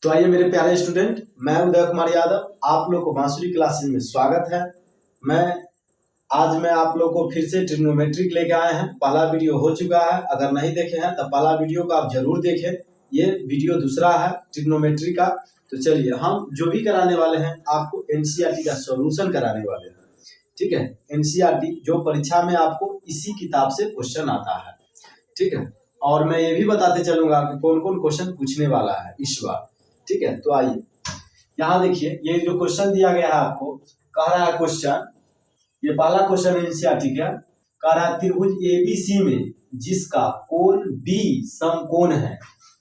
तो आइए मेरे प्यारे स्टूडेंट, मैं उदय कुमार यादव, आप लोग को बांसुरी क्लासेस में स्वागत है। आज मैं आप लोग को फिर से ट्रिग्नोमेट्रिक लेके आए हैं। पहला वीडियो हो चुका है, अगर नहीं देखे हैं तो पहला वीडियो को आप जरूर देखें। ये वीडियो दूसरा है ट्रिग्नोमेट्री का। तो चलिए, हम जो भी कराने वाले हैं आपको एनसीईआरटी का सॉल्यूशन कराने वाले हैं। ठीक है, एनसीईआरटी जो परीक्षा में आपको इसी किताब से क्वेश्चन आता है। ठीक है, और मैं ये भी बताते चलूंगा कि कौन कौन क्वेश्चन पूछने वाला है इस बार। ठीक है, तो आइए यहाँ देखिए, ये जो क्वेश्चन दिया गया है आपको, कह रहा है क्वेश्चन, ये पहला क्वेश्चन एनसीईआरटी का कह रहा है, त्रिभुज एबीसी में जिसका कोण बी समकोण है,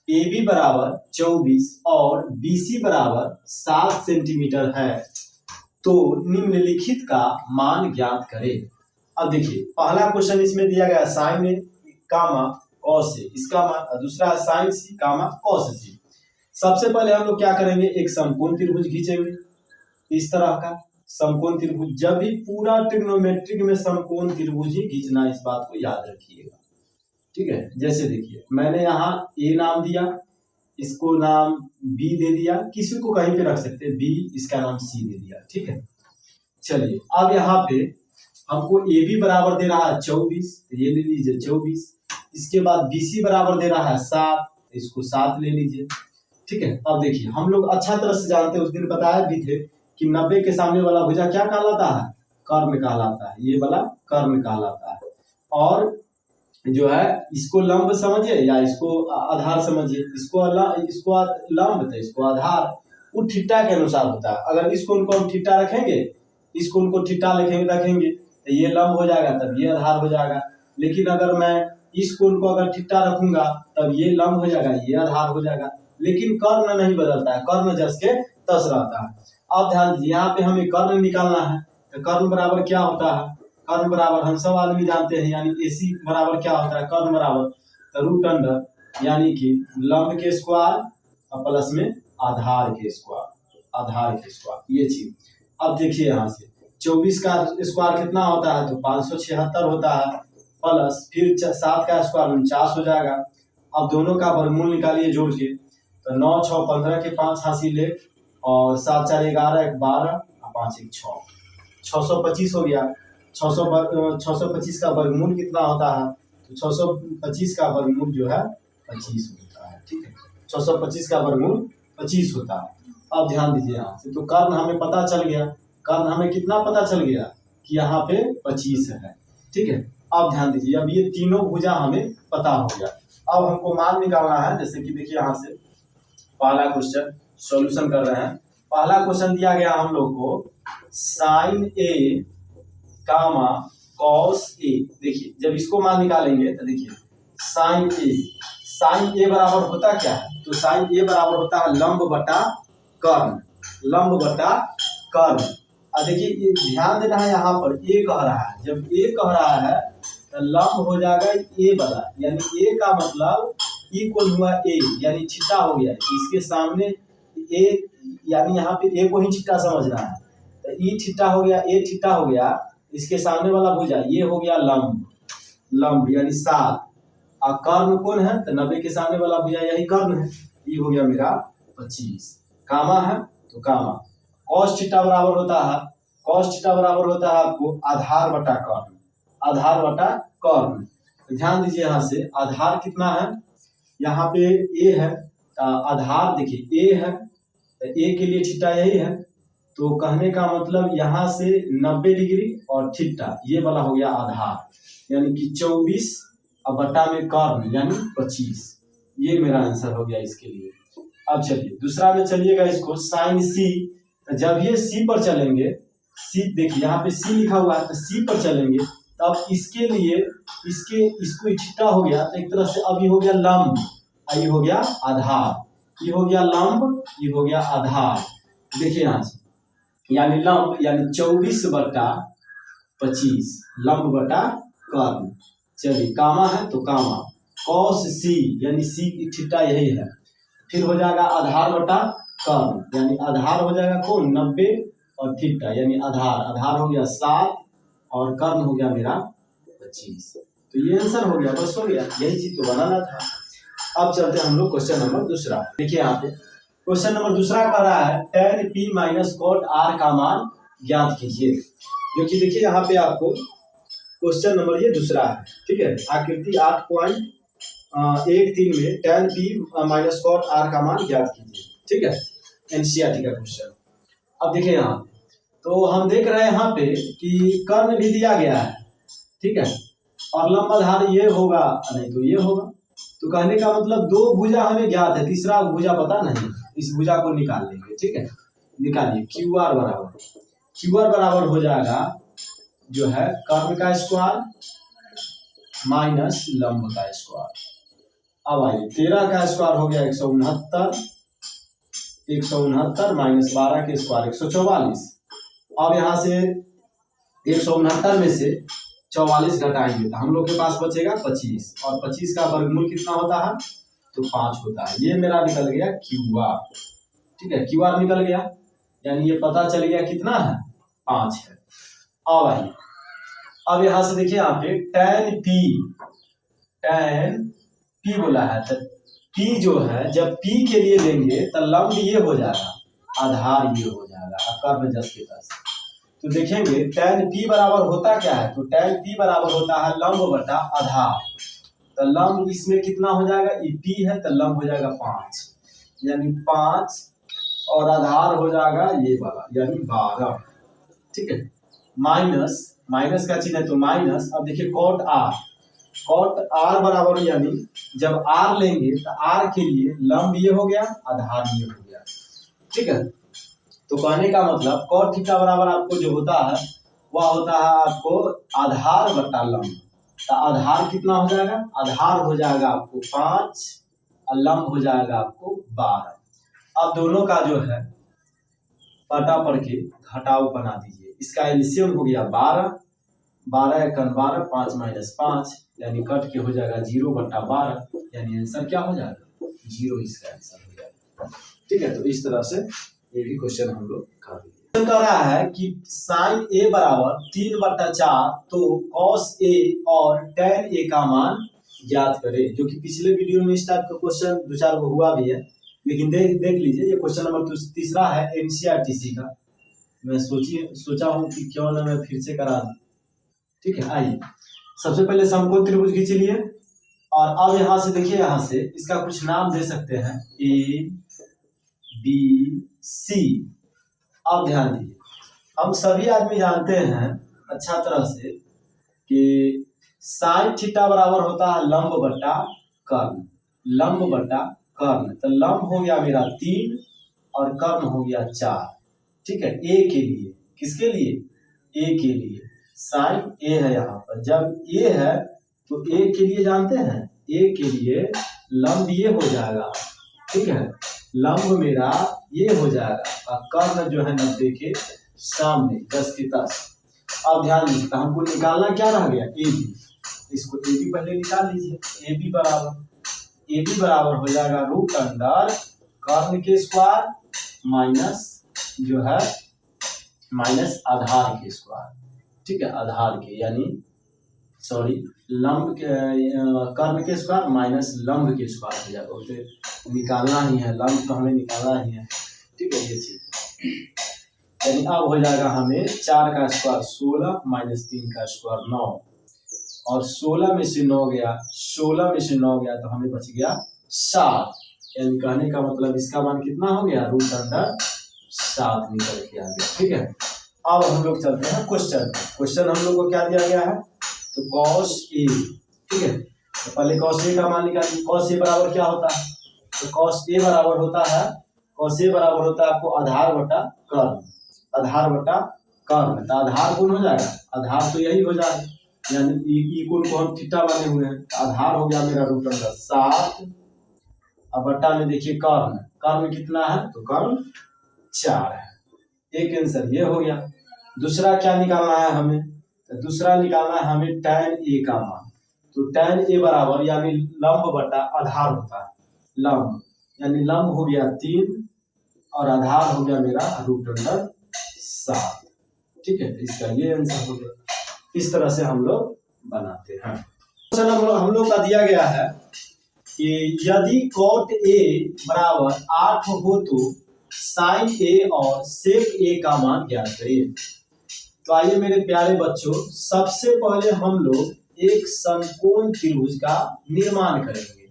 AB बराबर 24 और BC बराबर 7 सेंटीमीटर है, तो निम्नलिखित का मान ज्ञात करें। अब देखिए, पहला क्वेश्चन इसमें दिया गया sign A comma cos A, इसका मान, दूसरा साइन सी कामा कॉस सी। सबसे पहले हम लोग क्या करेंगे, एक समकोण त्रिभुज खींचेंगे। इस तरह का समकोण त्रिभुज, जब भी पूरा ट्रिग्नोमेट्रिक में समकोण त्रिभुज ही खींचना, इस बात को याद रखिएगा। ठीक है, जैसे देखिए, मैंने यहाँ ए नाम दिया, इसको नाम बी दे दिया, किसी को कहीं पे रख सकते हैं, बी, इसका नाम सी दे दिया। ठीक है, चलिए अब यहाँ पे हमको ए बी बराबर दे रहा है 24, तो ये ले लीजिए 24। इसके बाद BC बराबर दे रहा है 7, इसको 7 ले लीजिए। ठीक है, अब देखिए, हम लोग अच्छा तरह से जानते हैं, उस दिन बताया भी थे कि 90 के सामने वाला भुजा क्या कहलाता है, कर्ण कहलाता है। ये वाला कर्ण कहलाता है। और जो है, इसको लंब समझिए या इसको आधार समझिए, इसको लंब तो इसको आधार, वो थीटा के अनुसार होता है। अगर इसको उनको हम थीटा रखेंगे, इसको उनको थीटा रखेंगे तो ये लंब हो जाएगा, तब ये आधार हो जाएगा। लेकिन अगर मैं इसको उनको अगर थीटा रखूंगा, तब ये लंब हो जाएगा, ये आधार हो जाएगा। लेकिन कर्ण नहीं बदलता है, कर्ण जस के तस रहता है। अब ध्यान दीजिए, यहाँ पे हमें कर्ण निकालना है, तो कर्ण बराबर क्या होता है, कर्ण बराबर हम सब आदमी जानते हैं, यानी AC बराबर क्या होता है, कर्ण बराबर तो रूट अंडर, यानी कि लंब के स्क्वायर और प्लस में आधार के स्क्वायर, ये चीज। अब देखिए, यहाँ से 24 का स्क्वायर कितना होता है, तो 576 होता है, प्लस फिर 7 का स्क्वायर 49 हो जाएगा। अब दोनों का वर्गमूल निकालिए जोड़ के, तो 9 6 15 के 5 हासिल है, और 7 4 11 1 12 और 5 1 6, 625 हो गया। 625 का वर्गमूल कितना होता है, तो 625 का वर्गमूल जो है 25 होता है। ठीक है, 625 का वर्गमूल 25 होता है। अब ध्यान दीजिए, यहाँ से तो कर्ण हमें पता चल गया, कर्ण हमें कितना पता चल गया कि यहाँ पे 25 है। ठीक है, अब ध्यान दीजिए, अब ये तीनों भुजा हमें पता हो गया। अब हमको मान निकालना है, जैसे कि देखिए, यहाँ से पहला क्वेश्चन सॉल्यूशन कर रहे हैं। पहला क्वेश्चन दिया गया हम लोग को, sign A comma cos A. देखिए, जब इसको मान निकालेंगे तो देखिए, साइन ए बराबर होता क्या है, तो साइन ए बराबर होता है लंब बटा कर्ण, लंब बटा कर्ण। अब देखिए, ये ध्यान देना है, यहाँ पर ए कह रहा है, जब ए कह रहा है तो लंब हो जाएगा ए वाला, यानी ए का मतलब इक्वल हुआ ए, यानी छिटा हो गया। इसके सामने ए, यानी यहाँ पे ए को ही छिटा समझना है, तो ई छिटा हो गया, ए छिटा हो गया, इसके सामने वाला भुजा ये हो गया लंब यानी 7, और कर्ण कौन है, तो 90 के सामने वाला भुजा यही कर्ण है, ये हो गया मेरा 25। कामा है तो कामा, कॉस थीटा बराबर होता है आपको आधार बटा कर्ण। तो ध्यान दीजिए, यहाँ से आधार कितना है, यहाँ पे ए है, आधार देखिए ए है, तो ए के लिए थीटा यही है, तो कहने का मतलब यहाँ से 90 डिग्री और थीटा, ये वाला हो गया आधार, यानी कि 24 और बटा में कर्ण यानी 25। ये मेरा आंसर हो गया इसके लिए। अब चलिए दूसरा में चलिएगा, इसको साइन सी, जब ये सी पर चलेंगे, सी देखिए यहाँ पे सी लिखा हुआ है, तो सी पर चलेंगे, तब इसके लिए इसको थीटा हो गया, तो एक तरह से अब ये हो गया लंब, ये हो गया आधार, ये हो गया लंब, ये हो गया आधार। देखिए यहाँ से, यानी लंब यानी 24 बटा 25, लंब बटा कर्ण। चलिए, कामा है तो कामा, कॉस सी, यानी सी की थीटा यही है, फिर हो जाएगा आधार बटा कर्ण, यानी आधार हो जाएगा कौन, 90 और थीटा, यानी आधार हो गया 7 और कर्ण हो गया मेरा 25। तो ये आंसर हो गया, बस हो गया, यही चीज तो बनाना था। अब चलते हैं हम लोग क्वेश्चन नंबर दूसरा। देखिए यहाँ पे क्वेश्चन नंबर दूसरा कह रहा है tan p minus cot r का मान ज्ञात कीजिए। जो कि देखिए यहाँ पे आपको क्वेश्चन नंबर ये दूसरा है, ठीक है। आकृति 8.13 में tan p minus cot r का मान ज्ञात कीजिए, ठीक है। एनसीईआरटी का क्वेश्चन। अब देखिए यहाँ तो हम देख रहे हैं यहाँ पे कि कर्ण भी दिया गया है, ठीक है, और लंब आधार ये होगा नहीं तो ये होगा। तो कहने का मतलब दो भुजा हमें ज्ञात है, तीसरा भुजा पता नहीं, इस भुजा को निकाल लेंगे, ठीक है। निकालिए QR बराबर हो जाएगा जो है कर्ण का स्क्वायर माइनस लंब का स्क्वायर। अब आइए 13 का स्क्वायर हो गया 169 माइनस 12 के स्क्वायर 144। अब यहाँ से 169 में से 44 घटाएंगे तो हम लोग के पास बचेगा 25, और 25 का वर्गमूल कितना होता है तो 5 होता है। ये मेरा निकल गया QR, ठीक है। QR निकल गया, यानी ये पता चल गया कितना है 5 है। अब आइए अब यहाँ से देखिए यहाँ पे tan p बोला है तो p जो है जब p के लिए लेंगे तो लंब ये हो जाएगा, आधार ये हो जाएगा, कर्ण जस के तस। तो देखेंगे tan p बराबर होता क्या है तो tan p बराबर होता है लंब बटा आधार। तो लंब इसमें कितना हो जाएगा, ये p है तो लंब हो जाएगा 5, यानी 5 और आधार हो जाएगा ये वाला यानी 12, ठीक है। माइनस का चिन्ह है तो माइनस। अब देखिए cot r बराबर यानी जब r लेंगे तो r के लिए लंब ये हो गया, आधार ये हो गया, ठीक है। तो कहने का मतलब cot थीटा बराबर आपको जो होता है वह होता है आपको आधार बटा लंब। तो आधार कितना हो जाएगा, आधार हो जाएगा आपको 5 और लंब हो जाएगा आपको 12। अब दोनों का जो है पटा पढ़ के घटाव बना दीजिए। इसका एलसीएम हो गया 12, 12 एकम 12, 5 माइनस 5 यानी कट के हो जाएगा 0 बटा 12, यानी आंसर क्या हो जाएगा 0, इसका आंसर हो जाएगा, ठीक है। तो इस तरह से ये भी क्वेश्चन हम लोग कर दिए। क्वेश्चन कह रहा है कि sin a बराबर 3/4 तो cos a और tan a का मान ज्ञात करें। जो कि पिछले वीडियो में इस टाइप का क्वेश्चन 2-4 को हुआ भी है, लेकिन देख लीजिए ये क्वेश्चन नंबर तीसरा है एनसीईआरटी का। मैं सोचा हूँ कि क्यों ना मैं फिर से करा दूं, ठीक है। आइए सबसे पहले समकोण त्रिभुज खींच लिए, और अब यहाँ से देखिए यहाँ से इसका कुछ नाम दे सकते हैं ABC। अब ध्यान दीजिए, हम सभी आदमी जानते हैं अच्छा तरह से कि साइन थीटा बराबर होता है लंब बटा कर्ण, लंब बटा कर्ण। तो लंब हो गया मेरा 3 और कर्ण हो गया 4, ठीक है। ए के लिए, किसके लिए, ए के लिए साइन ए है यहाँ पर। जब ए है तो ए के लिए जानते हैं, ए के लिए लंब ये हो जाएगा, ठीक है। लंब मेरा ये हो जाएगा और कर्ण जो है 90 के सामने 10 के 10। अब ध्यान दीजिए तो हमको निकालना क्या रह गया, ए बी। इसको ए बी पहले निकाल लीजिए। ए बी बराबर हो जाएगा रूट अंडर कर्ण के स्क्वायर माइनस जो है माइनस आधार के स्क्वायर, ठीक है। आधार के यानी सॉरी लंब के कर्ण के स्क्वायर माइनस लंब के स्क्वायर हो जाएगा। उसे निकालना ही है, लंब तो हमें निकालना ही है, ठीक है। ये चीज यानी अब हो जाएगा हमें 4 का स्क्वायर 16 माइनस 3 का स्क्वायर 9, और 16 में से 9 गया, 16 में से 9 गया तो हमें बच गया 7। यानी कहने का मतलब इसका मान कितना हो गया, रूट अंडर 7 निकल के आ गया, ठीक है। अब हम लोग चलते हैं क्वेश्चन हम लोग को क्या दिया गया है तो cos a, ठीक है। तो पहले cos a का मान निकालिए। cos a बराबर क्या होता है तो cos a बराबर होता है आपको आधार बटा कर्ण, आधार बटा कर्ण। तो आधार कौन हो जाएगा, आधार तो यही हो जाएगा, यानी ई कोण को हम थीटा बने हुए हैं। आधार हो गया मेरा रूट अंडर 7, अब बटा में देखिए कर्ण कितना है तो कर्ण 4 है। एक आंसर ये हो गया। दूसरा क्या निकालना है हमें तो दूसरा निकालना है हमें tan a का मान। तो tan a बराबर यानी लंब बटा आधार होता है, लंब यानी लंब हो गया 3 और आधार हो गया मेरा रूट अंडर 7, ठीक है। इसका ये आंसर हो गया। इस तरह से हम लोग बनाते हैं। हम लोग का दिया गया है कि यदि कॉट ए बराबर 8 हो तो साइन ए और सेक ए का मान ज्ञात करिए। तो आइए मेरे प्यारे बच्चों, सबसे पहले हम लोग एक समकोण त्रिभुज का निर्माण करेंगे।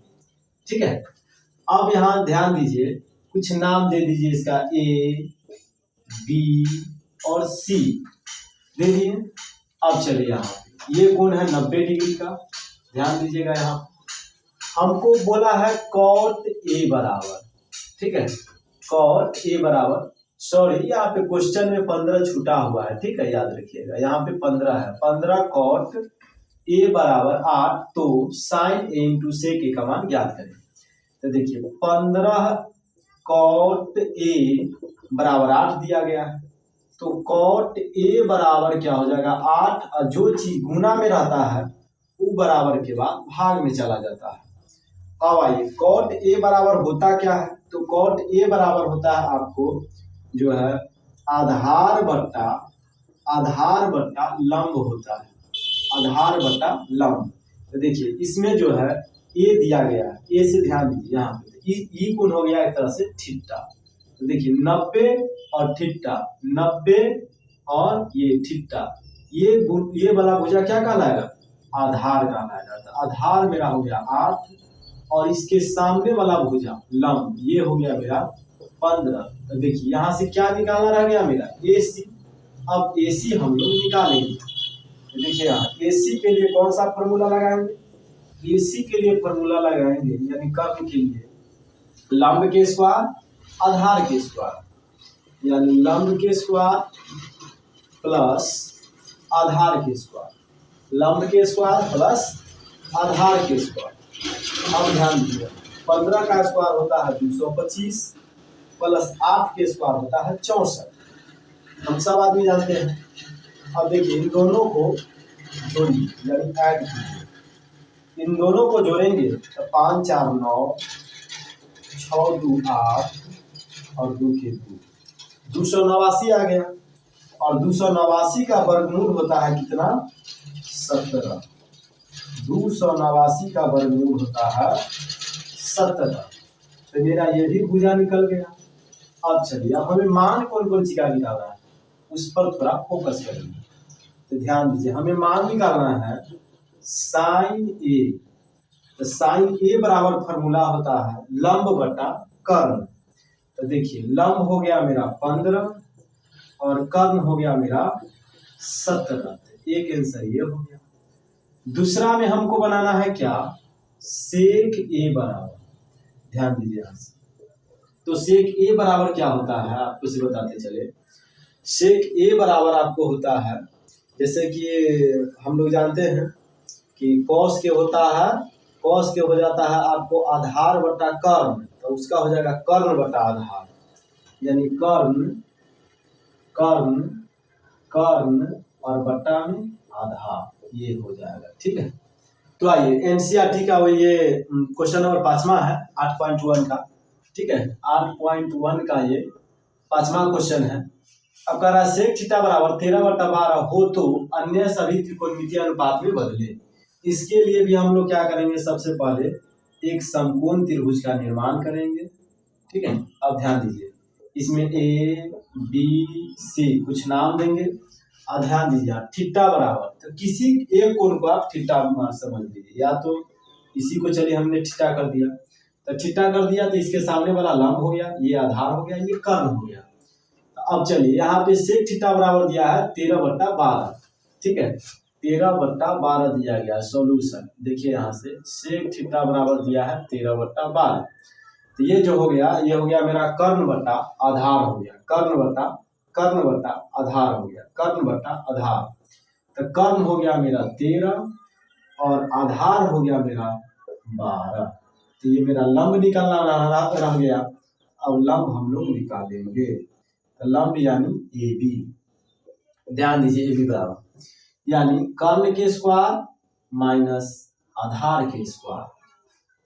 ठीक है, अब यहाँ ध्यान दीजिए, कुछ नाम दे दीजिए इसका, ए बी और सी दे दिए। अब चलिए यहाँ ये कोण है 90 डिग्री का, ध्यान दीजिएगा। यहाँ हमको बोला है कॉट ए बराबर, ठीक है, कॉट ए बराबर, सॉरी यहाँ पे क्वेश्चन में 15 छूटा हुआ है, ठीक है, याद रखिएगा, यहाँ पे 15 है। 15 कॉट ए बराबर 8 तो साइन ए इंटू सेक ए का मान ज्ञात करें। तो देखिए 15 कॉट ए बराबर 8 दिया गया है, तो कॉट ए बराबर क्या हो जाएगा 8, और जो चीज गुना में रहता है वो बराबर के बाद भाग में चला जाता है। अब आइए कॉट ए बराबर होता क्या है, तो कॉट ए बराबर होता है आपको जो है आधार बट्टा लंब होता है, आधार बट्टा लंब। तो देखिए इसमें जो है ए दिया गया है, ए से ध्यान दीजिए, यहाँ पे ई कोण हो गया एक तरह से थीटा। तो देखिए 90 और थीटा, 90 और ये थीटा, ये वाला भुजा क्या कहलाएगा, आधार कहलाएगा। तो आधार मेरा हो गया 8 और इसके सामने वाला भुजा लंब ये हो गया मेरा 15। तो देखिए यहाँ से क्या निकालना रह गया मेरा, AC। अब AC हम लोग निकालेंगे। तो देखिए यहाँ AC के लिए कौन सा फॉर्मूला लगाएंगे, AC के लिए फॉर्मूला लगाएंगे यानी कर्ण के लिए लंब के स्क्वायर आधार के स्क्वायर, यानी लंब के स्क्वायर प्लस आधार के स्क्वायर, लंब के स्क्वायर प्लस आधार के स्क्वायर। अब ध्यान दीजिए 15 का स्क्वायर होता है 225 प्लस 8 के स्क्वायर होता है 64, हम सब आदमी जानते हैं। अब देखिए इन दोनों को जोड़िए यानी ऐड कीजिए, इन दोनों को जोड़ेंगे तो 5 4 9 6 2 8 और 2 के 2 289 आ गया, और 289 का वर्गमूल होता है कितना, 17। 289 का वर्गमूल होता है 17। तो मेरा ये भी भुजा निकल गया। अब चलिए अब हमें मान कौन कौन सी का निकालना है उस पर थोड़ा फोकस करेंगे। तो ध्यान दीजिए हमें मान निकालना है साइन ए। तो साइन ए बराबर फॉर्मूला होता है लंब बटा कर्ण। तो देखिए लंब हो गया मेरा 15 और कर्ण हो गया मेरा 17, एक आंसर ये हो गया। दूसरा में हमको बनाना है क्या, सेक ए बराबर, ध्यान दीजिए यहाँ से। तो सेक ए बराबर क्या होता है आपको से बताते चले। सेक ए बराबर आपको होता है, जैसे कि हम लोग जानते हैं कि कॉस के होता है, कॉस के हो जाता है आपको आधार बटा कर्ण, तो उसका हो जाएगा कर्ण बटा आधार, यानी कर्ण कर्ण कर्ण और बटा में आधार, ये हो जाएगा। ठीक है, तो आइए एनसीईआरटी का वो ये क्वेश्चन नंबर 5वां है 8.1 का। ठीक है, 8.1 का ये 5वां क्वेश्चन है। अब कह रहा है सेक थीटा बराबर 13/12 हो तो अन्य सभी त्रिकोणमितीय अनुपात में बदले। इसके लिए भी हम लोग क्या करेंगे, सबसे पहले एक समकोण त्रिभुज का निर्माण करेंगे। ठीक है, अब ध्यान दीजिए इसमें ए बी सी कुछ नाम देंगे, और ध्यान दीजिए थीटा बराबर, तो किसी एक कोण को आप थीटा समझ लीजिए, या तो इसी को चलिए हमने थीटा कर दिया, तो थीटा कर दिया तो इसके सामने वाला लंब हो गया, ये आधार हो गया, ये कर्ण हो गया। तो अब चलिए यहाँ पे सेक थीटा बराबर दिया है 13/12। ठीक है, 13/12 दिया गया सॉल्यूशन। देखिए यहाँ से सेक थीटा बराबर दिया है 13/12, तो ये जो हो गया ये हो गया मेरा कर्ण बटा आधार हो गया, कर्ण बटा आधार हो गया, कर्ण बटा आधार। तो कर्ण हो गया मेरा 13 और आधार हो गया मेरा 12। तो ये मेरा लंब निकलना रह गया। अब लंब हम लोग निकालेंगे, तो लंब यानी ए बी, ध्यान दीजिए ए बी बराबर यानी कर्ण के स्क्वायर माइनस आधार के स्क्वायर।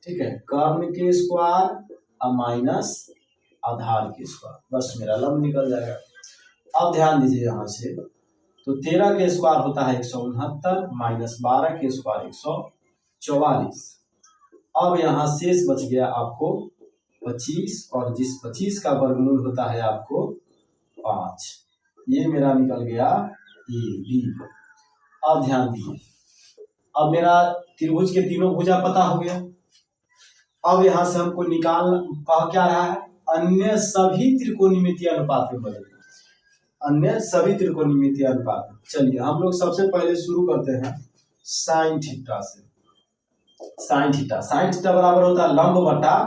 ठीक है, कर्ण के स्क्वायर और माइनस आधार के स्क्वायर, बस मेरा लंब निकल जाएगा। अब ध्यान दीजिए यहाँ से, तो 13 के स्क्वायर होता है 169 माइनस 12 के स्क्वायर 144, अब यहाँ शेष बच गया आपको 25 और जिस 25 का वर्गमूल होता है आपको 5। ये मेरा निकल गया ए बी। अब ध्यान दीजिए, अब मेरा त्रिभुज के तीनों भुजा पता हो गया। अब यहाँ से हमको निकाल कहा क्या रहा है, अन्य सभी त्रिकोणमितीय अनुपात में बदल, अन्य सभी त्रिकोणमितीय अनुपात। चलिए हम लोग सबसे पहले शुरू करते हैं साइन थीटा से। साइन थीटा बराबर होता है लंब बटा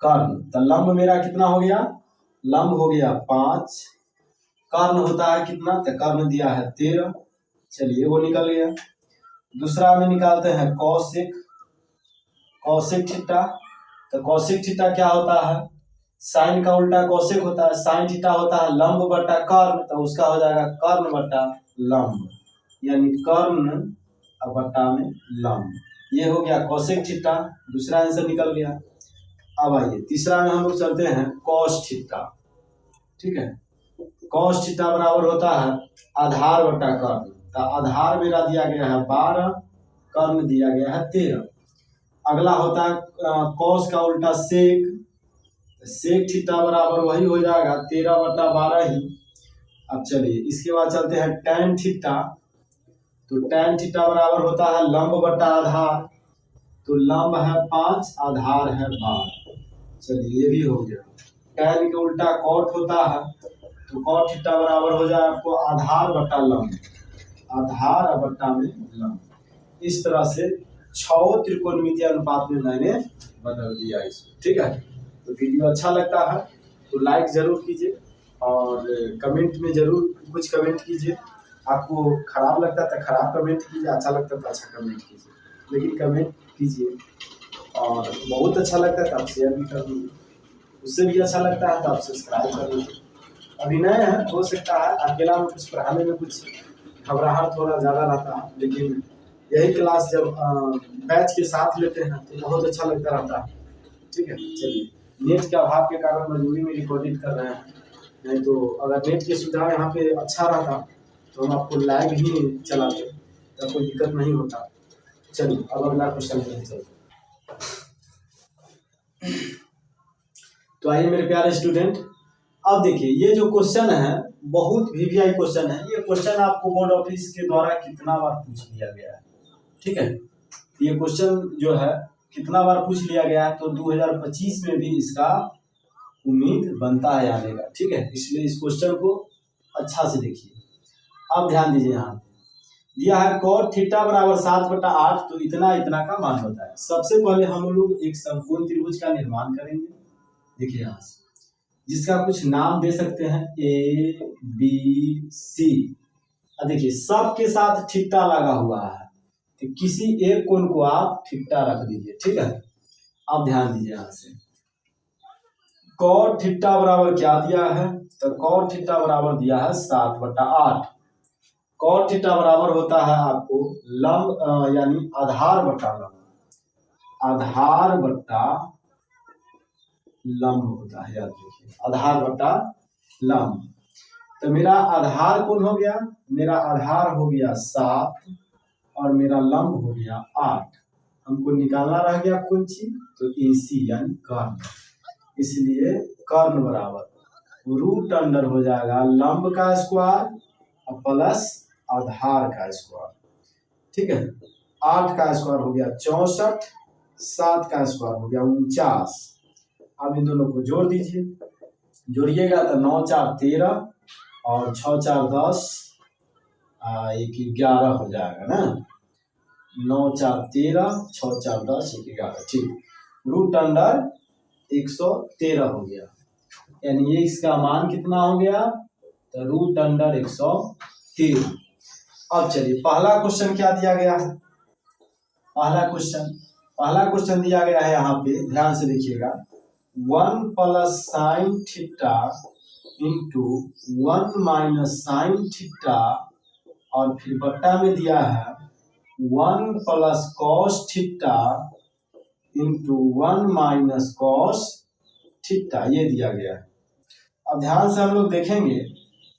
कर्ण। तो लंब मेरा कितना हो गया, लंब हो गया 5, कर्ण होता है कितना, तो कर्ण दिया है 13। चलिए वो निकल गया। दूसरा में निकालते हैं कौशिक थीटा। तो कौशिक थीटा क्या होता है, साइन का उल्टा कौशिक होता है, साइन थीटा होता है लंब बटा कर्ण, तो उसका हो जाएगा कर्ण बटा लंब, यानी कर्ण बटा में लंब। ये हो गया कौशिक थीटा, दूसरा आंसर निकल गया। अब आइए तीसरा में हम लोग चलते हैं कॉस थीटा। ठीक है, कॉस थीटा बराबर होता है आधार बटा कर्ण। तो आधार मेरा दिया गया है 12, कर्ण दिया गया है 13। अगला होता है कॉस का उल्टा सेक। सेक थीटा बराबर वही हो जाएगा 13 बटा 12 ही। अब चलिए इसके बाद चलते हैं टैन थीटा। तो टैन थीटा बराबर होता है लंब बटा आधार। तो लंब है 5, आधार है 12। चलिए ये भी हो गया। टैन के उल्टा कॉट होता है, तो कॉट थीटा बराबर हो जाए आपको आधार बटा लंब, आधार बटा में लंब। इस तरह से 6 त्रिकोणमितीय अनुपात में मैंने बदल दिया इसको। ठीक है, तो वीडियो अच्छा लगता है तो लाइक जरूर कीजिए और कमेंट में जरूर कुछ कमेंट कीजिए। आपको खराब लगता है तो खराब कमेंट कीजिए, अच्छा लगता है तो अच्छा कमेंट कीजिए, लेकिन कमेंट कीजिए। और बहुत अच्छा लगता है तो आप शेयर भी कर दीजिए, उससे भी अच्छा लगता है तो आप सब्सक्राइब कर लीजिए। अभी नए हैं, हो सकता है अकेला में कुछ पढ़ाने में कुछ घबराहट थोड़ा ज़्यादा रहता है, लेकिन यही क्लास जब बैच के साथ लेते हैं तो बहुत अच्छा लगता रहता है। ठीक है, चलिए नेट के अभाव के कारण मजबूरी में रिकॉर्डिंग कर रहे हैं, नहीं तो अगर नेट की सुविधा यहाँ पे अच्छा रहता तो हम आपको लाइव ही चलाते, तो कोई दिक्कत नहीं होता। चलिए अब अगला क्वेश्चन में चलते। तो आइए मेरे प्यारे स्टूडेंट, अब देखिए ये जो क्वेश्चन है बहुत वीवीआई क्वेश्चन है। ये क्वेश्चन आपको बोर्ड ऑफिस के द्वारा कितना बार पूछ लिया गया है। ठीक है, ये क्वेश्चन जो है कितना बार पूछ लिया गया है, तो 2025 में भी इसका उम्मीद बनता है आने का। ठीक है, इसलिए इस क्वेश्चन को अच्छा से देखिए। अब ध्यान दीजिए, यहाँ दिया है कॉट थीटा बराबर 7/8, तो इतना इतना का मान होता है। सबसे पहले हम लोग एक समकोण त्रिभुज का निर्माण करेंगे। देखिए यहाँ से जिसका कुछ नाम दे सकते हैं ए बी सी। देखिए सबके साथ थीटा लगा हुआ है, तो किसी एक कोण को आप थीटा रख दीजिए। ठीक है, अब ध्यान दीजिए यहाँ से कॉट थीटा बराबर क्या दिया है, तो कॉट थीटा बराबर दिया है 7/8। कॉट थीटा बराबर होता है आपको लंब यानी आधार बटा लंब, आधार बटा लंब होता है, याद रखिए आधार बटा लंब। तो मेरा आधार कौन हो गया, मेरा आधार हो गया 7 और मेरा लंब हो गया 8। हमको निकालना रह गया कौन चीज, तो AC यानी कर्ण। इसलिए कर्ण बराबर रूट अंडर हो जाएगा लंब का स्क्वायर प्लस आधार का स्क्वायर। ठीक है, 8 का स्क्वायर हो गया 64, 7 का स्क्वायर हो गया 49। अब इन दोनों को जोड़ दीजिए, जोड़िएगा तो 9 4 13 और 6 4 10 1 11 हो जाएगा ना। 9 4 13 6 4 10 1 11। ठीक, रूट अंडर 113 हो गया, यानी ये इसका मान कितना हो गया, तो रूट अंडर 113। अब चलिए पहला क्वेश्चन क्या दिया गया है, पहला क्वेश्चन दिया गया है यहाँ पे, ध्यान से देखिएगा 1 plus sine theta into 1 minus sine theta, और फिर बट्टा में दिया है 1 plus cos theta into 1 minus cos theta, ये दिया गया है। अब ध्यान से हम लोग देखेंगे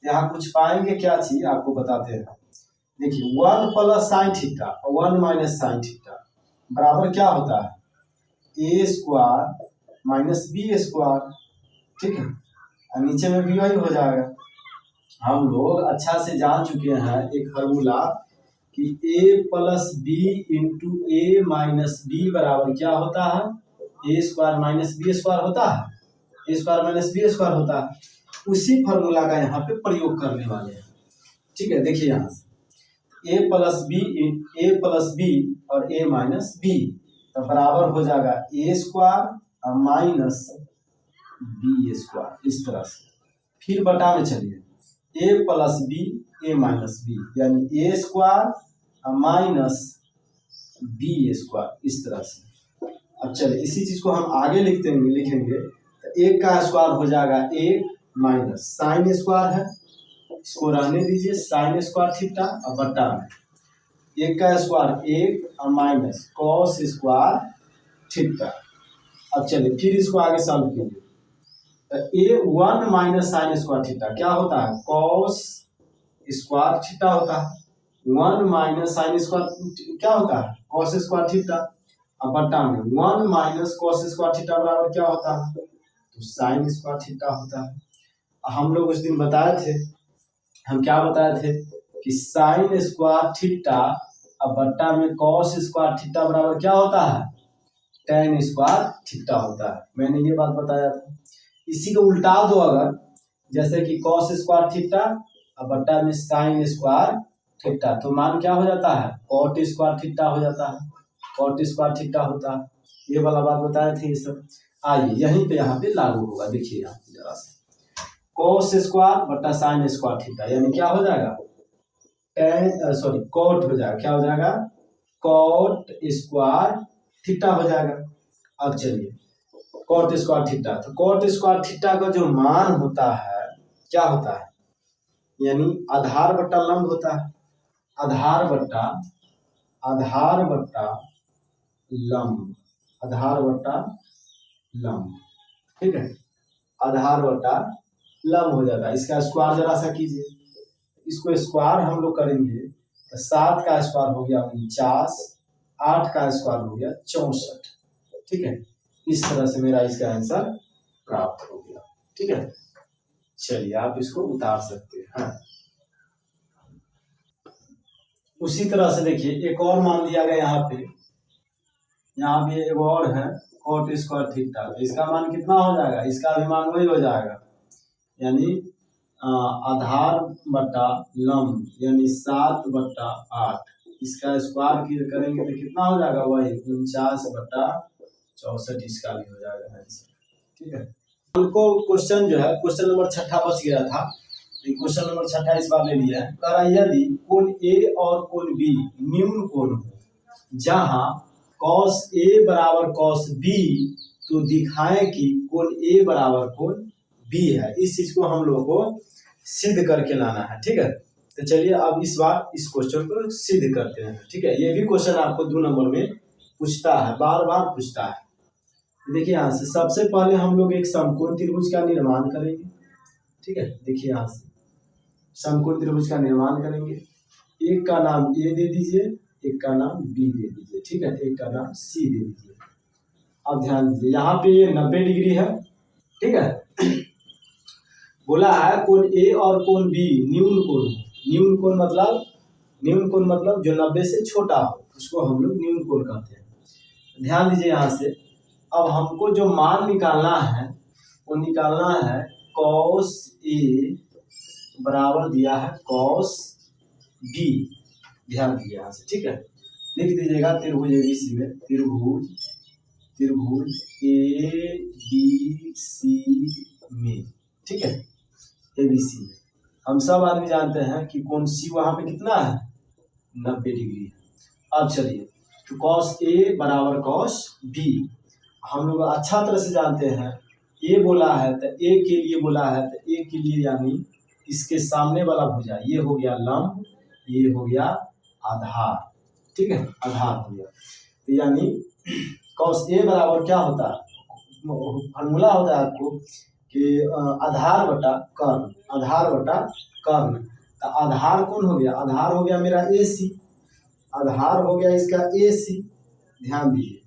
यहाँ कुछ पाएंगे क्या चीज, आपको बताते हैं। देखिए 1 प्लस साइन थीटा और 1 माइनस साइन थीटा बराबर क्या होता है, a square minus b square, ठीक है, और नीचे में भी वही हो जाएगा। हम लोग अच्छा से जान चुके हैं एक फार्मूला कि a plus b into a minus b बराबर क्या होता है, a square minus b square होता है, a square minus b square होता है। उसी फार्मूला का यहाँ पे प्रयोग करने वाले हैं, ठीक है। देखिए यहाँ से ए प्लस बी और ए माइनस बी तो बराबर हो जाएगा ए स्क्वायर माइनस बी स्क्वायर, इस तरह से। फिर बटा में चलिए, ए प्लस बी ए माइनस बी यानी ए स्क्वायर माइनस बी स्क्वायर, इस तरह से। अब चलिए इसी चीज को हम आगे लिखेंगे तो एक का स्क्वायर हो जाएगा एक माइनस साइन स्क्वायर है, इसको रहने दीजिए, साइन स्क्वायर थीटा और बटा में एक का स्क्वायर एक और माइनस कॉस स्क्वायर थीटा। अब चलिए फिर इसको आगे सॉल्व कीजिए तो A one minus sine square theta क्या होता है, कॉस स्क्वायर थीटा होता है। वन माइनस साइन स्क्वायर क्या होता है, कॉस स्क्वायर थीटा। अब बटा में one minus cos square theta बराबर क्या होता है, तो साइन स्क्वायर थीटा होता है। हम लोग उस दिन बताए थे, हम क्या बताए थे कि साइन स्क्वायर थीटा अब बट्टा में कॉस स्क्वायर थीटा बराबर क्या होता है, टेन स्क्वायर थीटा होता है। मैंने ये बात बताया था। इसी को उल्टा दो अगर, जैसे कि कॉस स्क्वायर थीटा अब बट्टा में साइन स्क्वायर थीटा, तो मान क्या हो जाता है, कॉट स्क्वायर थीटा हो जाता है, कॉट स्क्वायर थीटा होता है। ये वाला बात बताए थे ये सब। आइए यहीं पे यहाँ पे लागू होगा, देखिए यहाँ पे जरा से कॉस स्क्वायर बट्टा साइन स्क्वायर थीटा यानी क्या हो जाएगा, कॉट हो जाएगा, क्या हो जाएगा, कॉट स्क्वायर थीटा हो जाएगा। अब चलिए कॉट स्क्वायर थीटा, तो कॉट स्क्वायर थीटा का जो मान होता है क्या होता है, यानी आधार बट्टा लंब होता है, आधार बट्टा लंब, आधार बट्टा लंब, ठीक है, आधार बट्टा लंब हो जाता है। इसका स्क्वायर जरा सा कीजिए, इसको स्क्वायर हम लोग करेंगे तो 7 का स्क्वायर हो गया 49, 8 का स्क्वायर हो गया 64, ठीक है। इस तरह से मेरा इसका आंसर प्राप्त हो गया, ठीक है। चलिए आप इसको उतार सकते हैं। उसी तरह से देखिए एक और मान दिया गया यहाँ पे एक और है कॉट स्क्वायर थीटा, इसका मान कितना हो जाएगा, इसका भी मान वही हो जाएगा, यानी आधार बट्टा लंब यानी 7/8, इसका स्क्वायर करेंगे तो कितना हो जाएगा, वही 49/64, इसका भी हो जाएगा आंसर, ठीक है। हमको क्वेश्चन जो है क्वेश्चन नंबर 6 बच गया था, क्वेश्चन नंबर 6 इस बार ले लिया है। कह रहा है यदि कोण ए और कोण बी न्यून कोण हो, जहां cos A बराबर cos B, तो दिखाएं कि कोण A बराबर कोण B है। इस चीज को हम लोगों को सिद्ध करके लाना है, ठीक है। तो चलिए अब इस बार इस क्वेश्चन को सिद्ध करते हैं, ठीक है। ये भी क्वेश्चन आपको 2 नंबर में पूछता है, बार बार पूछता है। देखिए यहाँ से सबसे पहले हम लोग एक समकोण त्रिभुज का निर्माण करेंगे, ठीक है। देखिए यहाँ से समकोण त्रिभुज का निर्माण करेंगे, एक का नाम ए दे दीजिए, एक का नाम बी दे दीजिए, ठीक है, एक का नाम सी दे दीजिए। अब ध्यान दीजिए यहाँ पे 90 डिग्री है, ठीक है। बोला है कोण ए और कोण बी न्यून कोण, न्यून कोण मतलब जो 90 से छोटा हो उसको हम लोग न्यून कोण कहते हैं। ध्यान दीजिए यहाँ से अब हमको जो मान निकालना है वो निकालना है cos A बराबर दिया है cos B। ध्यान दीजिए यहाँ से, ठीक है। लिख दीजिएगा त्रिभुज ABC में त्रिभुज ABC में, ठीक है, ABC में हम सब आदमी जानते हैं कि कोण C वहां पे कितना है, 90 डिग्री है। अब चलिए तो cos A बराबर cos B हम लोग अच्छा तरह से जानते हैं। A बोला है तो A के लिए बोला है तो A के लिए यानी इसके सामने वाला भुजा, ये हो गया लंब, ये हो गया आधार, ठीक है, आधार हो गया। तो यानी cos A बराबर क्या होता है, फॉर्मूला होता है आपको कि आधार बटा कर्ण। तो आधार कौन हो गया, आधार हो गया मेरा AC, आधार हो गया इसका AC। ध्यान दीजिए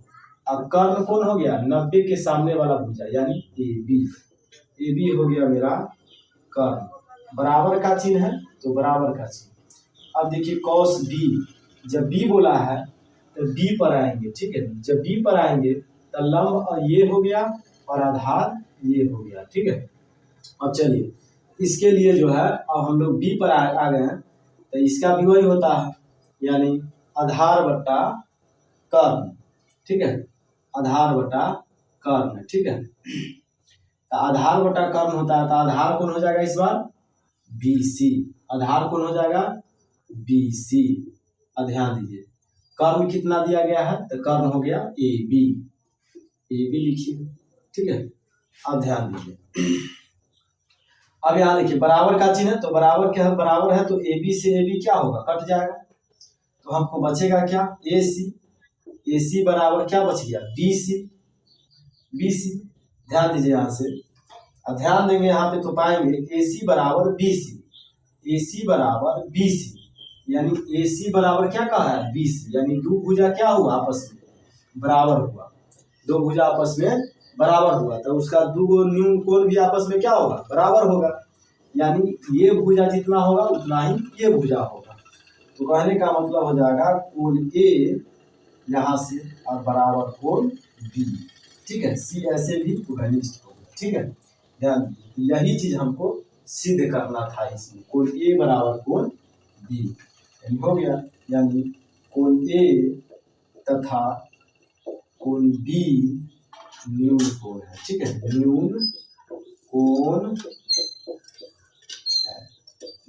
अब कर्ण कौन हो गया, 90 के सामने वाला भुजा यानी ए बी हो गया मेरा कर्ण। बराबर का चिन्ह है तो बराबर का चिन्ह। अब देखिए कॉस बी, जब बी बोला है तो बी पर आएंगे, ठीक है। जब बी पर आएंगे तो लंब ये हो गया और आधार ये हो गया, ठीक है। अब चलिए इसके लिए जो है अब हम लोग बी पर आ गए हैं तो इसका भी वही होता है यानी आधार बट्टा कर्ण, ठीक है। आधार बटा कर्ण, ठीक है। तो आधार बटा कर्ण होता है तो आधार कौन हो जाएगा इस बार, बी सी। आधार कौन हो जाएगा, बी सी। ध्यान दीजिए कर्ण कितना दिया गया है तो कर्ण हो गया ए बी लिखिए, ठीक है। अब ध्यान दीजिए अब यहाँ देखिए बराबर का चिन्ह है तो बराबर क्या है, बराबर है तो ए बी से ए बी क्या होगा, कट जाएगा। तो हमको बचेगा क्या, ए सी बराबर क्या बच गया, बी सी। ध्यान दीजिए यहाँ से, अब ध्यान देंगे यहाँ पे तो पाएंगे ए सी बराबर बी सी यानी ए सी बराबर क्या कहा है, बी सी। यानी दो भुजा क्या हुआ आपस में बराबर हुआ, दो भुजा आपस में बराबर हुआ तो उसका दो न्यून कोण भी आपस में क्या होगा, बराबर होगा। यानी ये भुजा जितना होगा उतना ही ये भुजा होगा। तो कहने का मतलब हो जाएगा कोण ए यहाँ से और बराबर कोण बी, ठीक है। सी ऐसे भी घनिष्ठ होगा, ठीक है। ध्यान दीजिए यही चीज हमको सिद्ध करना था इसमें, कोण ए बराबर कोण बी हो गया। यानी कोण ए तथा कोण बी न्यून कोण है, ठीक है। न्यून कोण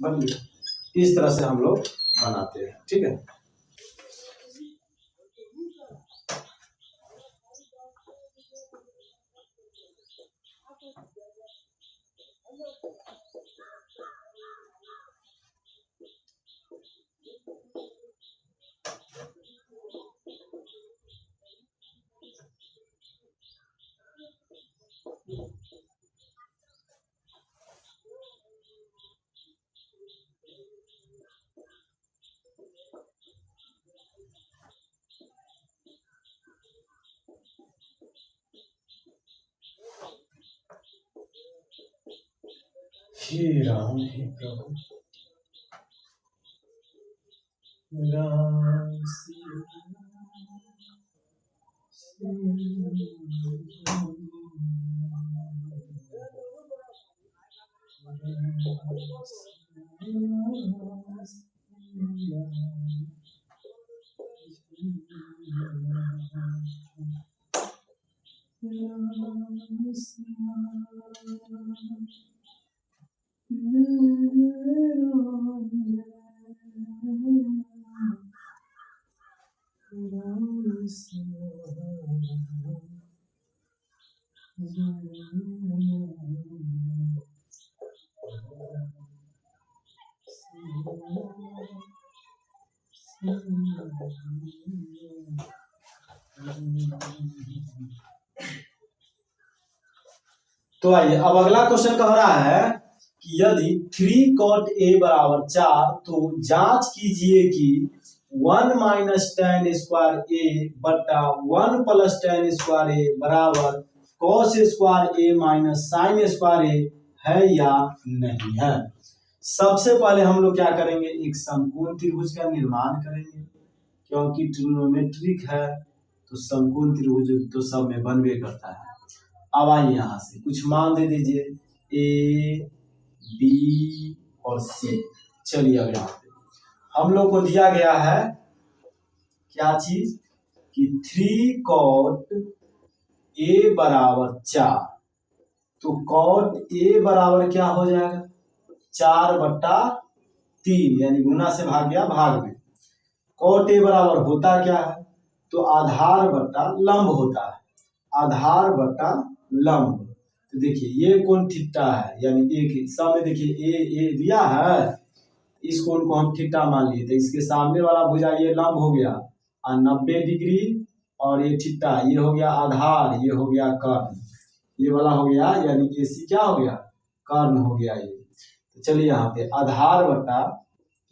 बन गया। इस तरह से हम लोग बनाते हैं, ठीक है। हे राम हे प्रभु राम तो आइए अब अगला क्वेश्चन कह रहा है कि यदि 3 cot a बराबर 4 तो जांच कीजिए कि 1 माइनस tan स्क्वायर a बट्टा 1 प्लस tan स्क्वायर a बराबर cos square a minus sine square a है या नहीं है। सबसे पहले हम लोग क्या करेंगे, एक समकोण त्रिभुज का निर्माण करेंगे, क्योंकि ट्रिग्नोमेट्रिक है तो समकोण त्रिभुज तो सब में बनवे करता है। अब आइए यहाँ से कुछ मान दे दीजिए ए बी और सी। चलिए अब यहाँ पे हम लोग को दिया गया है क्या चीज कि 3 cot a बराबर 4 तो cot a बराबर क्या हो जाएगा 4/3 यानी गुना से भाग गया भाग में। cot a बराबर होता क्या है तो आधार बट्टा लंब होता है, आधार बट्टा लंब। तो देखिए ये कोण थीटा है यानी एक सब में देखिए ए दिया है, इस कोण को हम थीटा मान लिए तो इसके सामने वाला भुजा ये लंब हो गया और 90 डिग्री और ये थीटा ये हो गया आधार, ये हो गया कर्ण, ये वाला हो गया यानी AC क्या हो गया कर्ण हो गया ये। तो चलिए यहाँ पे आधार बट्टा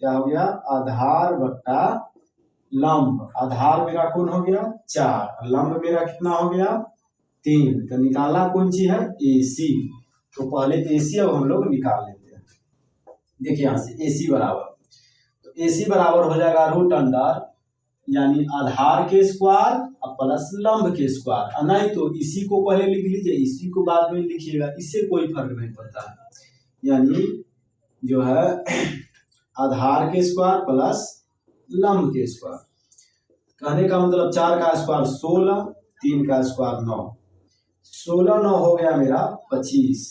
क्या हो गया आधार बट्टा लंब, आधार मेरा कौन हो गया 4, लंब मेरा कितना हो गया 3। तो निकालना कौन चीज है AC। तो पहले AC अब हम लोग निकाल लेते हैं। देखिए यहाँ से AC बराबर, तो AC बराबर हो जाएगा रूट अंडर यानी आधार के स्क्वायर और प्लस लंब के स्क्वायर। नहीं तो इसी को पहले लिख लीजिए, इसी को बाद में लिखिएगा, इससे कोई फर्क नहीं पड़ता है। यानी जो है आधार के स्क्वायर प्लस लंब के स्क्वायर। कहने का मतलब 4 का स्क्वायर 16, 3 का स्क्वायर 9, 16 9 हो गया मेरा 25,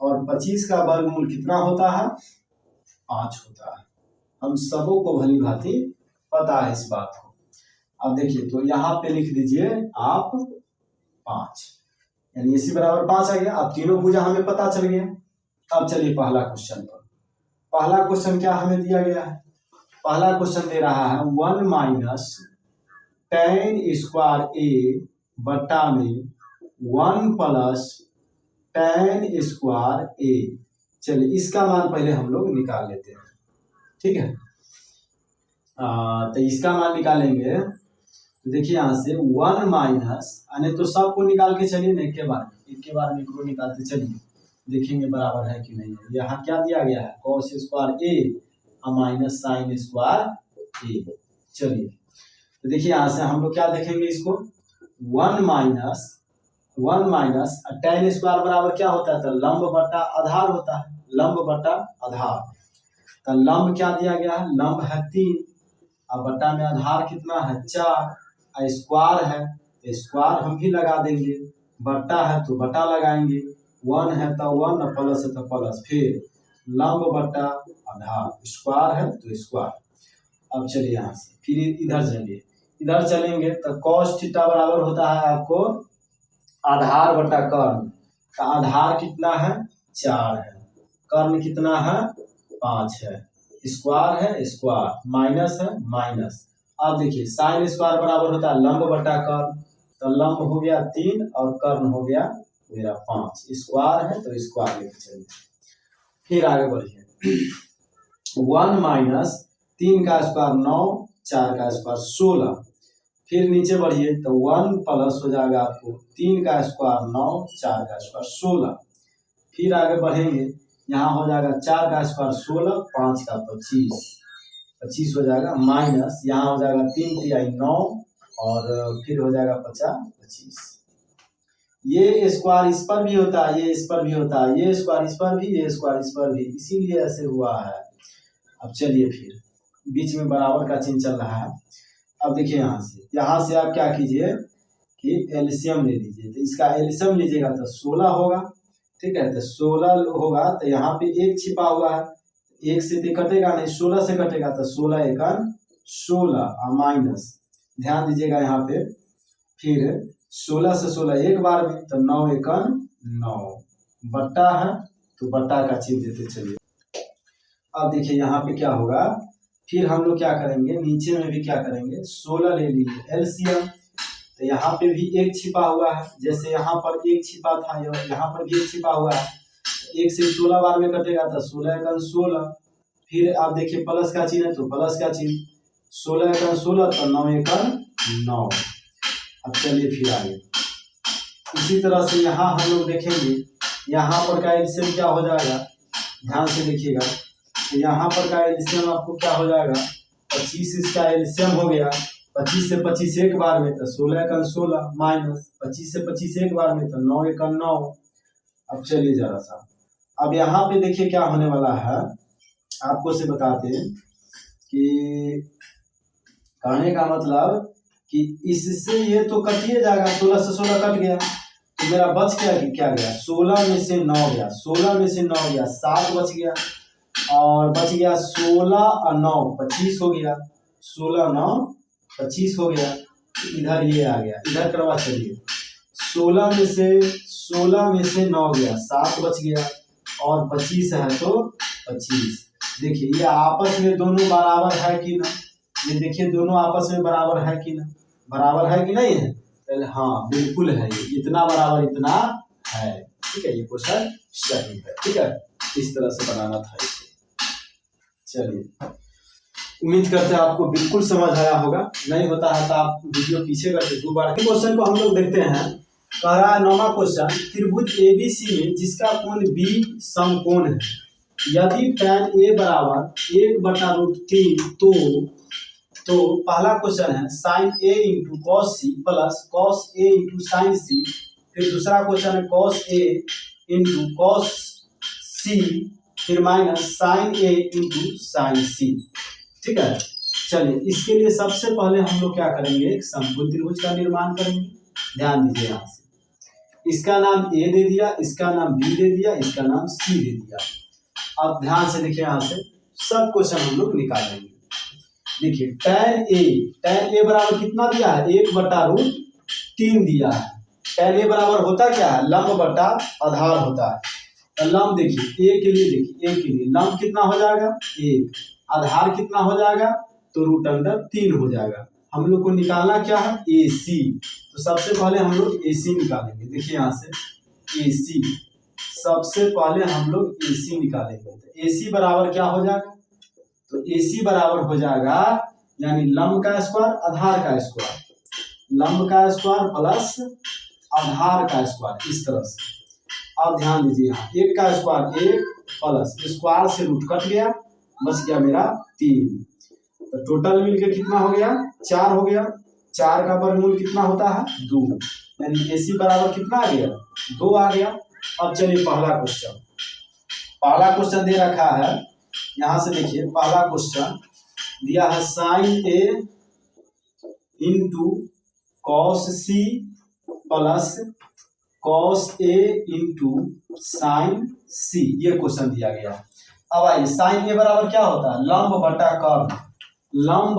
और 25 का वर्गमूल कितना होता है 5 होता है। हम सबों को भली भांति पता है इस बात को। अब देखिए तो यहाँ पे लिख दीजिए आप 5, यानी इसी बराबर 5 आ गया। अब तीनों भुजा हमें पता चल गया। अब चलिए पहला क्वेश्चन पर। पहला क्वेश्चन क्या हमें दिया गया है, पहला क्वेश्चन दे रहा है 1 माइनस tan स्क्वायर A बट्टा में 1 प्लस tan स्क्वायर A। चलिए इसका मान पहले हम लोग निकाल लेते हैं, ठीक है। तो इसका मान निकालेंगे तो देखिए यहाँ से 1 माइनस, यानी तो सबको निकाल के चलिए ना एक के बार में को निकालते चलिए, देखेंगे बराबर है कि नहीं है। यहाँ क्या दिया गया है cos square A minus sine square A। चलिए तो देखिए यहाँ से हम लोग क्या देखेंगे इसको 1 माइनस tan स्क्वायर बराबर क्या होता है, तो लंब बटा आधार होता है, लंब बटा आधार। तो लंब क्या दिया गया है, लंब है 3, अब बटा में आधार कितना है 4, स्क्वायर है तो स्क्वायर हम भी लगा देंगे, बटा है तो बटा लगाएंगे, 1 है तो 1, प्लस है तो प्लस, फिर लंब बटा आधार, स्क्वायर है तो स्क्वायर। अब चलिए यहाँ से फिर इधर चलिए, इधर चलेंगे तो cos थीटा बराबर होता है आपको आधार बटा कर्ण। का आधार कितना है 4 है, कर्ण कितना है 5 है, स्क्वायर है स्क्वायर, माइनस है माइनस। अब देखिए साइन स्क्वायर बराबर होता है लंब बटा कर्ण, तो लंब हो गया 3 और कर्ण हो गया मेरा 5, स्क्वायर है तो स्क्वायर लेके चलिए। फिर आगे बढ़िए 1 माइनस 3 का स्क्वायर 9, 4 का स्क्वायर 16। फिर नीचे बढ़िए तो 1 प्लस हो जाएगा आपको 3 का स्क्वायर 9, 4 का स्क्वायर 16। फिर आगे बढ़ेंगे यहाँ हो जाएगा 4 का स्क्वायर 16, 5 का 25, 25 हो जाएगा, माइनस यहाँ हो जाएगा 3 तिहाई 9 और फिर हो जाएगा 50 25। ये स्क्वायर इस पर भी होता है, ये इस पर भी होता है, ये स्क्वायर इस पर भी, ये स्क्वायर इस पर भी, इसीलिए ऐसे हुआ है। अब चलिए फिर बीच में बराबर का चिन्ह चल रहा है। अब देखिए यहाँ से आप क्या कीजिए कि एलसीएम ले लीजिए, तो इसका एलसीएम लीजिएगा तो 16 होगा, ठीक है। तो 16 होगा तो यहाँ पे 1 छिपा हुआ है, 1 से तो कटेगा नहीं, 16 से कटेगा, तो 16 एकन 16 माइनस, ध्यान दीजिएगा यहाँ पे, फिर 16 से 16 एक बार में, तो 9 एकन 9, बट्टा है तो बट्टा का चिन्ह देते चलिए। अब देखिए यहाँ पे क्या होगा, फिर हम लोग क्या करेंगे नीचे में भी क्या करेंगे 16 ले लीजिए एलसीएम, तो यहाँ पे भी 1 छिपा हुआ है, जैसे यहाँ पर 1 छिपा था यहाँ पर भी 1 छिपा हुआ है, 1 से 16 बार में कटेगा तो 16 एकन 16। फिर आप देखिए प्लस का चिन्ह है तो प्लस का चिन्ह, 16 एकन 16 तो 9 एकन 9। अब चलिए फिर आगे इसी तरह से यहाँ हम लोग देखेंगे यहाँ पर का एलसीएम क्या हो जाएगा, ध्यान से देखिएगा, तो यहाँ पर का एलसीएम आपको क्या हो जाएगा 25, इसका एलसीएम हो गया 25 से 25 एक बार में, तो 16 एकन 16 माइनस 25 से 25 एक बार में, तो 9 एकन 9। अब चलिए जरा सा, अब यहाँ पे देखिए क्या होने वाला है, आपको से बताते हैं कि कहने का मतलब कि इससे ये तो कटिए जाएगा, 16 से 16 कट गया तो मेरा बच गया कि क्या गया 16 में से 9 गया, 16 में से 9 गया 7 बच गया, और बच गया 16 और 9 25 हो गया, 16 9 25 हो गया। इधर ये आ गया, इधर करवा चलिए 16 में से 9 गया 7 बच गया, और 25 है तो 25। देखिए ये आपस में दोनों बराबर है कि ना, ये देखिए दोनों आपस में बराबर है कि ना, बराबर है कि नहीं है, पहले हाँ बिल्कुल है, ये इतना बराबर इतना है, ठीक है, ये क्वेश्चन सही है, ठीक है। इस तरह से बनाना था इसे। चलिए उम्मीद करते हैं आपको बिल्कुल समझ आया होगा। नहीं होता है तो आप वीडियो पीछे करके दोबारा क्वेश्चन को हम लोग देखते हैं। कह रहा है 9वां क्वेश्चन, त्रिभुज एबीसी में जिसका कोण बी समकोण है, यदि tan ए बराबर 1/√3 तो पहला क्वेश्चन है sin a into cos C plus cos A into sine C. फिर दूसरा क्वेश्चन है cos A into cos C फिर minus sine A into sine C. ठीक है, चलिए इसके लिए सबसे पहले हम लोग क्या करेंगे, एक समकोण त्रिभुज का निर्माण करेंगे। ध्यान दीजिए, यहाँ से इसका नाम ए दे दिया, इसका नाम बी दे दिया, इसका नाम सी दे दिया। अब ध्यान से देखिए, यहाँ से सब क्वेश्चन हम लोग निकालेंगे। देखिए tan ए बराबर कितना दिया है, 1/√3 दिया है। tan ए बराबर होता क्या है, लंब बटा आधार होता है। तो लंब देखिए ए के लिए, देखिए ए के लिए लंब कितना हो जाएगा 1, आधार कितना हो जाएगा तो √3 हो जाएगा। हम लोग को निकालना क्या है, AC। तो सबसे पहले हम लोग AC निकालेंगे। देखिए यहाँ से AC, सबसे पहले हम लोग AC निकालेंगे। तो AC बराबर क्या हो जाएगा, तो AC बराबर हो जाएगा यानी लंब का स्क्वायर आधार का स्क्वायर, लंब का स्क्वायर प्लस आधार का स्क्वायर, इस तरह से। अब ध्यान दीजिए, यहाँ 1 का स्क्वायर 1 प्लस स्क्वायर से रूट कट गया, बच गया मेरा 3। तो टोटल मिलके कितना हो गया, 4 हो गया। 4 का वर्गमूल कितना होता है 2, यानी AC बराबर कितना आ गया 2 आ गया। अब चलिए पहला क्वेश्चन दे रखा है। यहाँ से देखिए पहला क्वेश्चन दिया है sine A into cos C plus cos A into sine C, ये क्वेश्चन दिया गया। अब आइए, साइन ए बराबर क्या होता है, लंब बटा कर्ण, लंब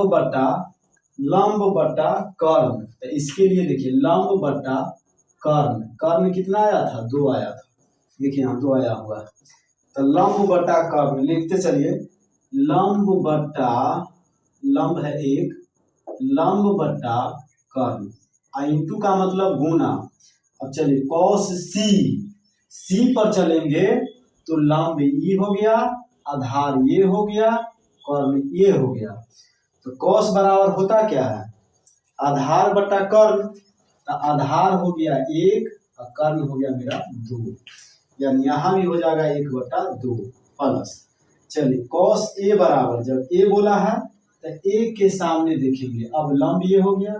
बटा कर्ण। तो इसके लिए देखिए लंब बटा कर्ण, कर्ण कितना आया था 2 आया था, देखिए यहाँ 2 आया हुआ है। तो लंब बटा कर्ण लिखते चलिए, लंब बटा, लंब है 1, लंब बटा कर्ण, इंटू का मतलब गुना। अब चलिए कॉस सी पर चलेंगे तो लंब ई हो गया, आधार ये हो गया, कर्ण ये हो गया। तो कॉस बराबर होता क्या है, आधार बटा कर्ण। तो आधार हो गया 1 और कर्ण हो गया मेरा 2, यानी यहाँ भी हो जाएगा 1/2 प्लस। चलिए कॉस ए बराबर, जब ए बोला है तो ए के सामने देखेंगे, अब लंब ये हो गया,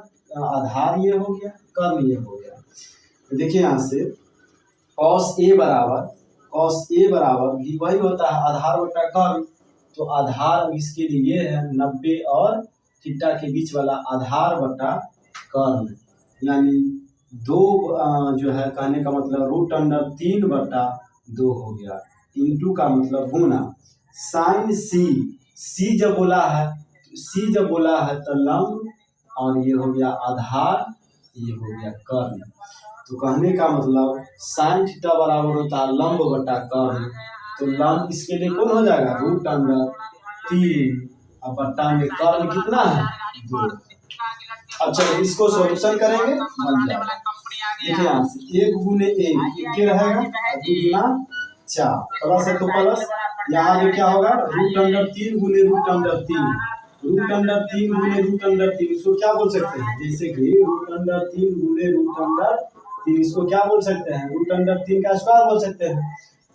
आधार ये हो गया, कर्ण ये हो गया। तो देखिए यहाँ से कॉस ए बराबर भी वही होता है आधार बटा कर्ण। तो आधार इसके लिए ये है 90 और थीटा के बीच वाला आधार बटा कर्ण, यानी 2 जो है कहने का मतलब √3/2 हो गया, इंटू का मतलब गुना। साइन सी जब बोला है तो लंब, और ये हो गया आधार, ये हो गया कर्ण। तो कहने का मतलब साइन थीटा बराबर होता है लंब बटा कर्ण। तो लंब इसके लिए कौन हो जाएगा √3 और बट्टा में कर्ण कितना है 2। अब चलिए इसको सॉल्यूशन करेंगे, बन जाएगा। देखिए यहाँ से 1 गुने 1 के रहेगा, 2 गुना 4 प्लस है तो प्लस, यहाँ भी क्या होगा √3 गुने √3, √3 गुने √3, इसको क्या बोल सकते हैं, जैसे कि √3 गुने √3, इसको क्या बोल सकते हैं, √3 का स्क्वायर बोल सकते हैं।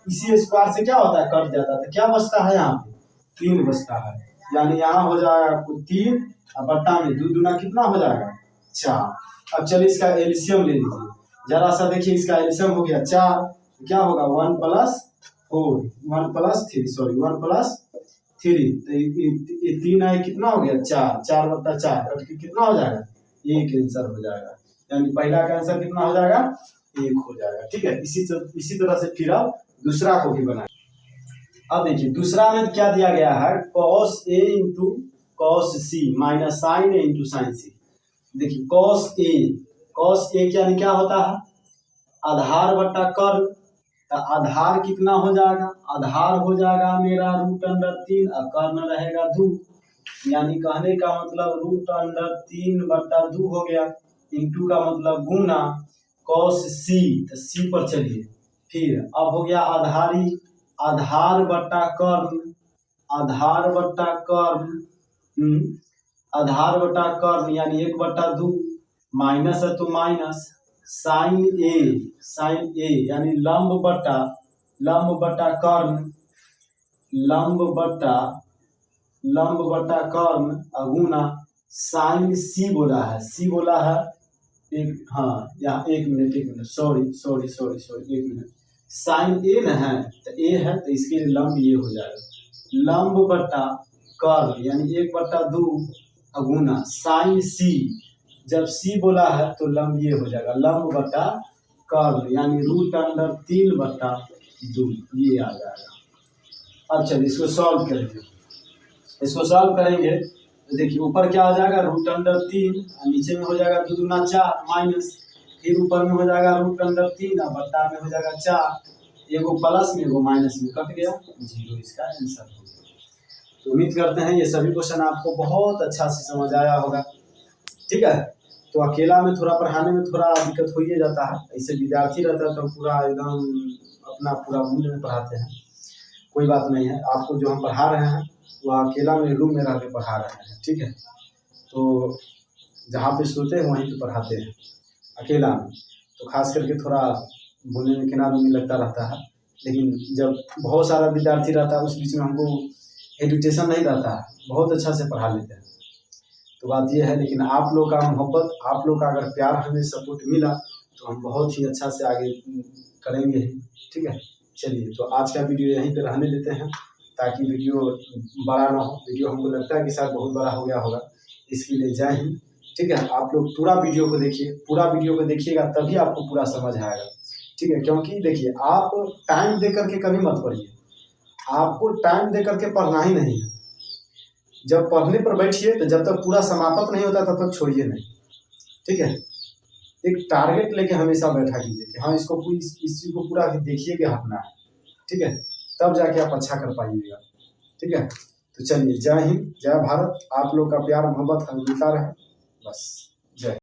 इसी स्क्वायर से क्या होता है, कट जाता है, तो क्या बचता है यहाँ पे 3 बचता है, यानी यहाँ हो जाएगा 3 और बट्टा में 2 दूना कितना हो जाएगा 4। अब चलिए इसका एलसीएम ले लीजिए, जरा सा देखिए इसका एलसीएम हो गया 4, तो क्या होगा 1 + 4, 1 + 3, सॉरी 1 + 3, तो ये 3 आए कितना हो गया 4, 4/4 कट के कितना हो जाएगा 1 आंसर हो जाएगा, यानी पहला का आंसर कितना हो जाएगा 1 हो जाएगा। ठीक है, इसी तरह से फिर अब दूसरा को भी बनाए। अब देखिए दूसरा में क्या दिया गया है, cos A into cos C minus sin A into sin C। देखिए cos A यानी क्या होता है, आधार बटा कर्ण। तो आधार कितना हो जाएगा, आधार हो जाएगा मेरा √3 और कर्ण रहेगा 2, यानी कहने का मतलब √3/2 हो गया, इंटू का मतलब गुना cos C, तो C पर चलिए। फिर अब हो गया आधार बटा कर्ण, आधार बटा कर्ण यानी 1/2 माइनस है तो माइनस साइन ए यानी लंब बटा कर्ण लंब बटा कर्ण अगुना साइन सी बोला है एक, हाँ यहाँ एक मिनट सॉरी 1 मिनट। साइन ए न है तो ए है तो इसके लिए लंब ये हो जाएगा लंब बटा कर्ण यानी 1/2 अगुना साइन सी। जब सी बोला है तो लंब ये हो जाएगा लंब बटा कर्ण यानी √3/2 ये आ जाएगा। अब चलिए इसको सॉल्व करेंगे तो देखिए ऊपर क्या हो जाएगा √3 और नीचे में हो जाएगा 2 दूना 4 माइनस, फिर ऊपर में हो जाएगा √3 और बट्टा में हो जाएगा 4, एगो प्लस में एगो माइनस में कट गया 0, इसका आंसर हो गया। तो उम्मीद करते हैं ये सभी क्वेश्चन आपको बहुत अच्छा से समझ आया होगा। ठीक है, तो अकेला में थोड़ा पढ़ाने में थोड़ा दिक्कत हो ही जाता है, ऐसे विद्यार्थी रहता है तो पूरा एकदम अपना पूरा मूड में पढ़ाते हैं। कोई बात नहीं है, आपको जो हम पढ़ा रहे हैं वो अकेला में रूम में रह के पढ़ा रहे हैं। ठीक है, तो जहाँ पे सोते हैं वहीं पे पढ़ाते हैं अकेला में, तो खास करके थोड़ा बोलने में किनारे में लगता रहता है, लेकिन जब बहुत सारा विद्यार्थी रहता है उस बीच में हमको एजुटेशन नहीं रहता है, बहुत अच्छा से पढ़ा लेते हैं। तो बात ये है, लेकिन आप लोग का मोहब्बत, आप लोग का अगर प्यार हमें सपोर्ट मिला तो हम बहुत ही अच्छा से आगे करेंगे। ठीक है, चलिए तो आज का वीडियो यहीं पे रहने देते हैं ताकि वीडियो बड़ा ना हो। वीडियो हमको लगता है कि शायद बहुत बड़ा हो गया होगा, इसके लिए जय हिंद। ठीक है, आप लोग पूरा वीडियो को देखिए, पूरा वीडियो को देखिएगा तभी आपको पूरा समझ आएगा। ठीक है, क्योंकि देखिए आप टाइम दे करके कभी मत पढ़िए, आपको टाइम दे करके पढ़ना ही नहीं है। जब पढ़ने पर बैठिए तो जब तक पूरा समापक नहीं होता तब तक छोड़िए नहीं। ठीक है, एक टारगेट लेके हमेशा बैठा कीजिए कि हाँ इसको इस चीज़ को पूरा देखिए कि हटना है। ठीक है, तब जाके आप अच्छा कर पाइएगा। ठीक है, तो चलिए जय हिंद, जय भारत। आप लोग का प्यार मोहब्बत हमें मिलता रहे, बस जय।